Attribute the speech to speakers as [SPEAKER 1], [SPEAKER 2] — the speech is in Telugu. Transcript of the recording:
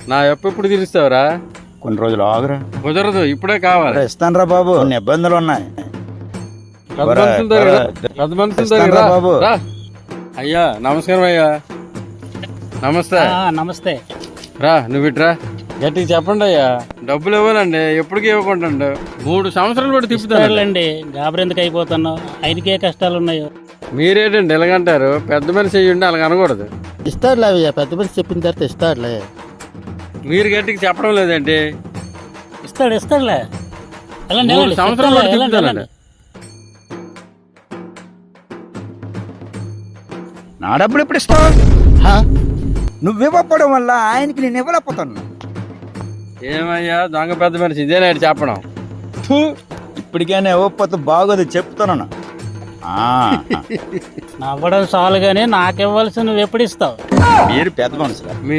[SPEAKER 1] నా అప్పు ఎప్పుడు తీరుస్తావురా?
[SPEAKER 2] కొన్ని రోజులు ఆగురా.
[SPEAKER 1] కుదరదు, ఇప్పుడే కావాలి.
[SPEAKER 2] ఇస్తాను రా బాబు, కొన్ని ఇబ్బందులు ఉన్నాయి.
[SPEAKER 1] పెద్ద మనుషుల దగ్గర, పెద్ద మనుషుల దగ్గర
[SPEAKER 2] ఇస్తానురా బాబు.
[SPEAKER 1] రా. అయ్యా నమస్కారం అయ్యా. నమస్తే.
[SPEAKER 3] నమస్తే.
[SPEAKER 1] రా నువ్వు ఇట్రా. గట్టిగా చెప్పండి అయ్యా. డబ్బులు ఇవ్వాలండి, ఎప్పటికీ ఇవ్వకుండా 3 సంవత్సరాలు కూడా తిప్పుతానండి.
[SPEAKER 3] గాబరి ఎందుకు అయిపోతున్నావు? ఆయనకే కష్టాలు ఉన్నాయో.
[SPEAKER 1] మీరేటండి ఎలాగంటారు? పెద్ద మనిషి అయ్యుండి అలాగ అనకూడదు.
[SPEAKER 4] ఇస్తాడులే అయ్యా, పెద్ద మనిషి చెప్పిన తర్వాత ఇస్తాడులే.
[SPEAKER 1] మీరు గట్టిగా చెప్పడం లేదండి.
[SPEAKER 3] ఇస్తాడులే.
[SPEAKER 1] 3 సంవత్సరాలు కూడా తిప్పుతానండి.
[SPEAKER 2] నా డబ్బులు ఎప్పుడు ఇస్తావు? నువ్వు ఇవ్వకపోవడం వల్ల ఆయనకి నేను ఇవ్వలేకపోతాను.
[SPEAKER 1] ఏమయ్యా దొంగ పెద్ద మనిషి, ఇదేనా చెప్పడం?
[SPEAKER 2] ఇప్పటికైనా ఇవ్వకపోతే బాగోదు చెప్తున్నాను.
[SPEAKER 3] నవ్వడం చాలు గానీ నాకివ్వాల్సి నువ్వు ఎప్పుడు ఇస్తావు?
[SPEAKER 2] మీరు పెద్ద మనుషులు.
[SPEAKER 1] మీ